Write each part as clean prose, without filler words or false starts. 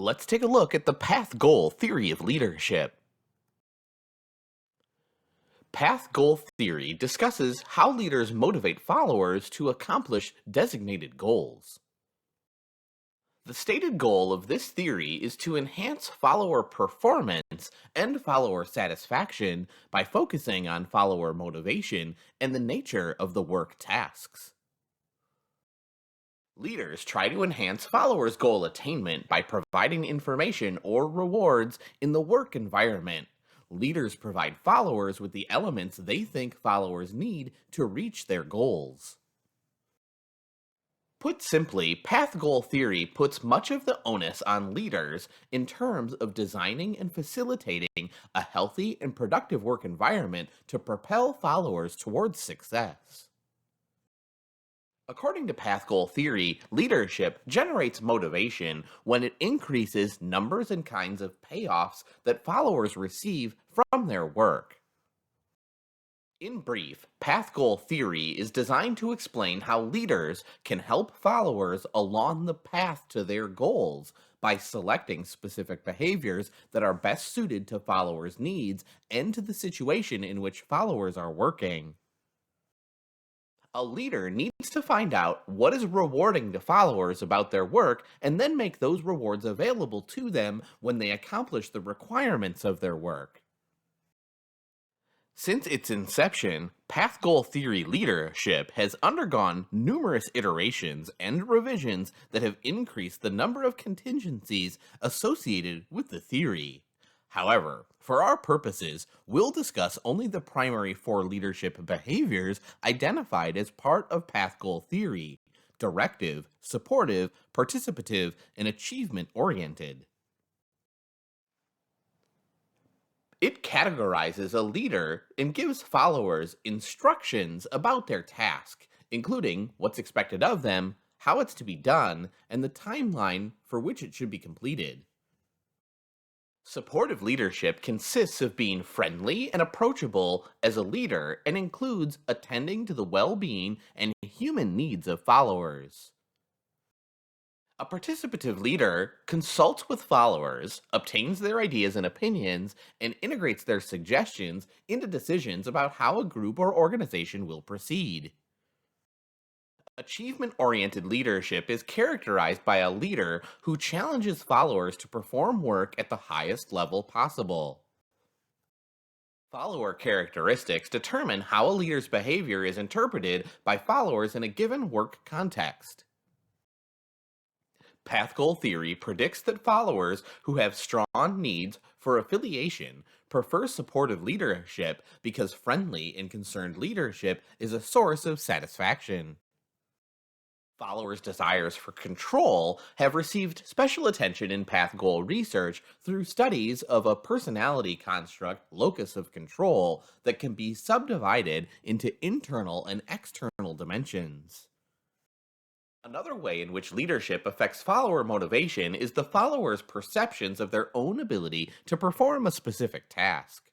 Let's take a look at the path goal theory of leadership. Path goal theory discusses how leaders motivate followers to accomplish designated goals. The stated goal of this theory is to enhance follower performance and follower satisfaction by focusing on follower motivation and the nature of the work tasks. Leaders try to enhance followers' goal attainment by providing information or rewards in the work environment. Leaders provide followers with the elements they think followers need to reach their goals. Put simply, path goal theory puts much of the onus on leaders in terms of designing and facilitating a healthy and productive work environment to propel followers towards success. According to path goal theory, leadership generates motivation when it increases numbers and kinds of payoffs that followers receive from their work. In brief, path goal theory is designed to explain how leaders can help followers along the path to their goals by selecting specific behaviors that are best suited to followers' needs and to the situation in which followers are working. A leader needs to find out what is rewarding to followers about their work and then make those rewards available to them when they accomplish the requirements of their work. Since its inception, path goal theory leadership has undergone numerous iterations and revisions that have increased the number of contingencies associated with the theory. However, for our purposes, we'll discuss only the primary four leadership behaviors identified as part of path goal theory: directive, supportive, participative, and achievement oriented. It categorizes a leader and gives followers instructions about their task, including what's expected of them, how it's to be done, and the timeline for which it should be completed. Supportive leadership consists of being friendly and approachable as a leader and includes attending to the well being and human needs of followers. A participative leader consults with followers, obtains their ideas and opinions, and integrates their suggestions into decisions about how a group or organization will proceed. Achievement oriented leadership is characterized by a leader who challenges followers to perform work at the highest level possible. Follower characteristics determine how a leader's behavior is interpreted by followers in a given work context. Path goal theory predicts that followers who have strong needs for affiliation prefer supportive leadership because friendly and concerned leadership is a source of satisfaction. Followers' desires for control have received special attention in path goal research through studies of a personality construct locus of control that can be subdivided into internal and external dimensions. Another way in which leadership affects follower motivation is the follower's perceptions of their own ability to perform a specific task.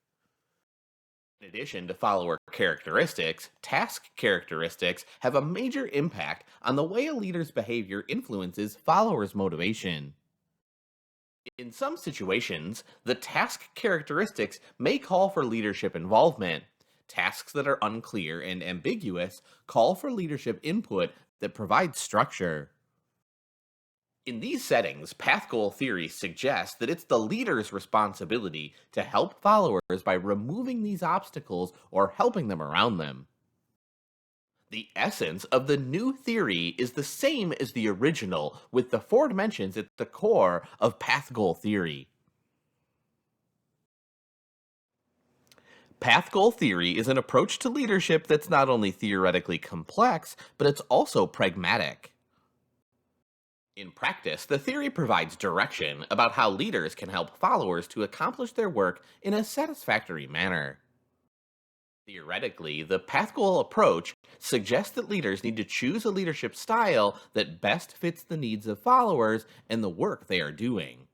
In addition to follower characteristics, task characteristics have a major impact on the way a leader's behavior influences followers' motivation. In some situations, the task characteristics may call for leadership involvement. Tasks that are unclear and ambiguous call for leadership input that provides structure. In these settings, path goal theory suggests that it's the leader's responsibility to help followers by removing these obstacles or helping them around them. The essence of the new theory is the same as the original, with the four dimensions at the core of path goal theory. Path goal theory is an approach to leadership that's not only theoretically complex, but it's also pragmatic. In practice, the theory provides direction about how leaders can help followers to accomplish their work in a satisfactory manner. Theoretically, the path goal approach suggests that leaders need to choose a leadership style that best fits the needs of followers and the work they are doing.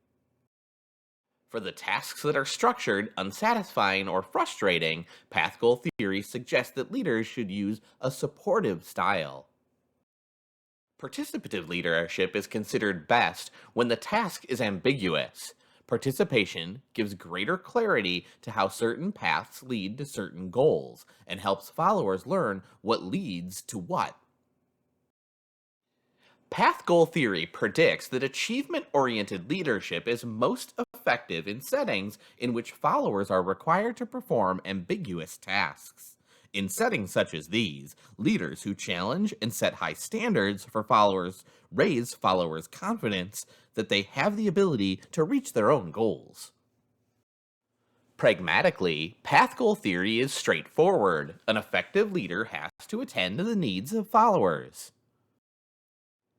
For the tasks that are structured, unsatisfying, or frustrating, path goal theory suggests that leaders should use a supportive style. Participative leadership is considered best when the task is ambiguous. Participation gives greater clarity to how certain paths lead to certain goals and helps followers learn what leads to what. Path goal theory predicts that achievement oriented leadership is most effective in settings in which followers are required to perform ambiguous tasks. In settings such as these, leaders who challenge and set high standards for followers raise followers' confidence that they have the ability to reach their own goals. Pragmatically, path goal theory is straightforward. An effective leader has to attend to the needs of followers.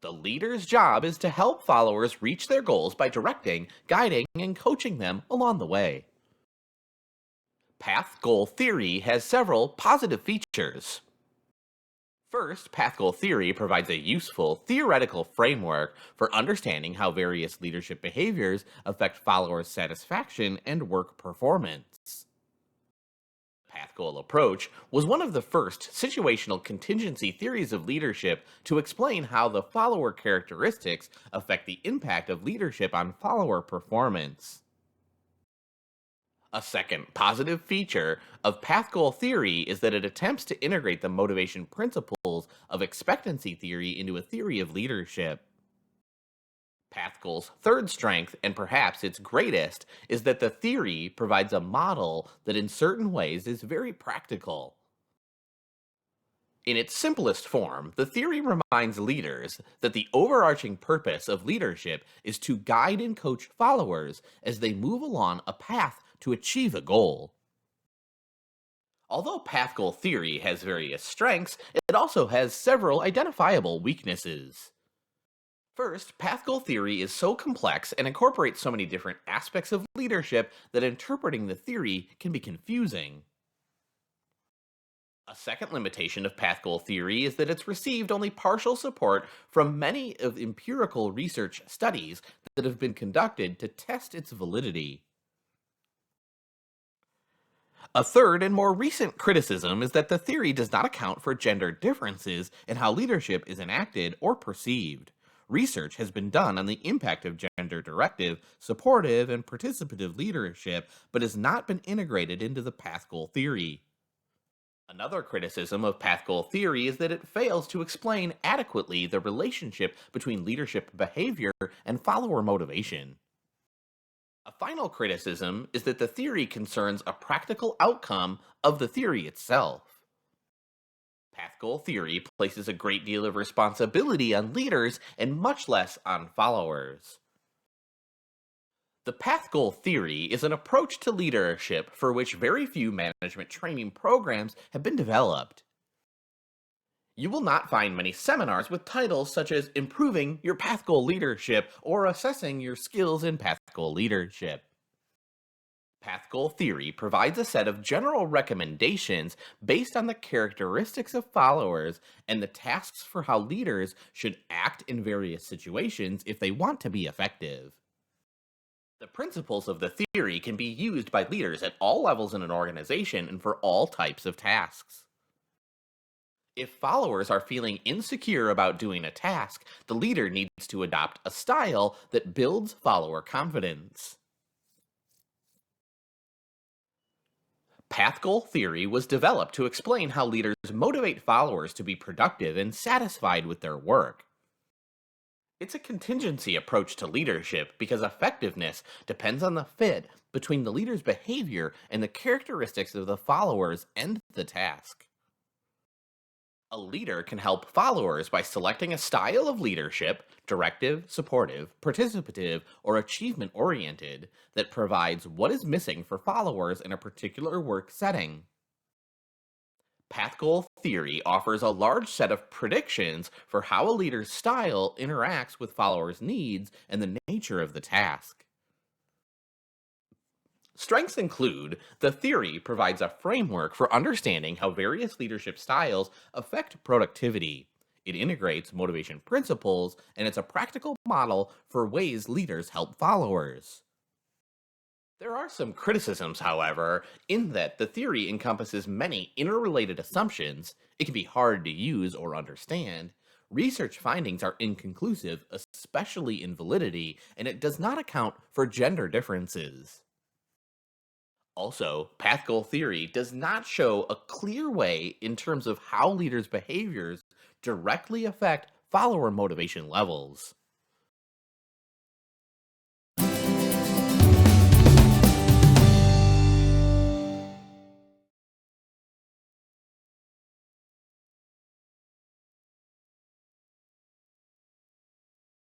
The leader's job is to help followers reach their goals by directing, guiding, and coaching them along the way. Path goal theory has several positive features. First, path goal theory provides a useful theoretical framework for understanding how various leadership behaviors affect followers' satisfaction and work performance. Path goal approach was one of the first situational contingency theories of leadership to explain how the follower characteristics affect the impact of leadership on follower performance. A second positive feature of path goal theory is that it attempts to integrate the motivation principles of expectancy theory into a theory of leadership. Path goal's third strength, and perhaps its greatest, is that the theory provides a model that in certain ways is very practical. In its simplest form, the theory reminds leaders that the overarching purpose of leadership is to guide and coach followers as they move along a path to achieve a goal. Although path goal theory has various strengths, it also has several identifiable weaknesses. First, path goal theory is so complex and incorporates so many different aspects of leadership that interpreting the theory can be confusing. A second limitation of path goal theory is that it's received only partial support from many of empirical research studies that have been conducted to test its validity. A third and more recent criticism is that the theory does not account for gender differences in how leadership is enacted or perceived. Research has been done on the impact of gender directive, supportive, and participative leadership, but has not been integrated into the path goal theory. Another criticism of path goal theory is that it fails to explain adequately the relationship between leadership behavior and follower motivation. A final criticism is that the theory concerns a practical outcome of the theory itself. Path goal theory places a great deal of responsibility on leaders and much less on followers. The path goal theory is an approach to leadership for which very few management training programs have been developed. You will not find many seminars with titles such as Improving Your Path Goal Leadership or Assessing Your Skills in Path Goal Leadership. Path goal theory provides a set of general recommendations based on the characteristics of followers and the tasks for how leaders should act in various situations if they want to be effective. The principles of the theory can be used by leaders at all levels in an organization and for all types of tasks. If followers are feeling insecure about doing a task, the leader needs to adopt a style that builds follower confidence. Path goal theory was developed to explain how leaders motivate followers to be productive and satisfied with their work. It's a contingency approach to leadership because effectiveness depends on the fit between the leader's behavior and the characteristics of the followers and the task. A leader can help followers by selecting a style of leadership, directive, supportive, participative, or achievement oriented, that provides what is missing for followers in a particular work setting. Path goal theory offers a large set of predictions for how a leader's style interacts with followers' needs and the nature of the task. Strengths include the theory provides a framework for understanding how various leadership styles affect productivity. It integrates motivation principles, and it's a practical model for ways leaders help followers. There are some criticisms, however, in that the theory encompasses many interrelated assumptions, it can be hard to use or understand, Research findings are inconclusive, especially in validity, and it does not account for gender differences. Also, path goal theory does not show a clear way in terms of how leaders' behaviors directly affect follower motivation levels.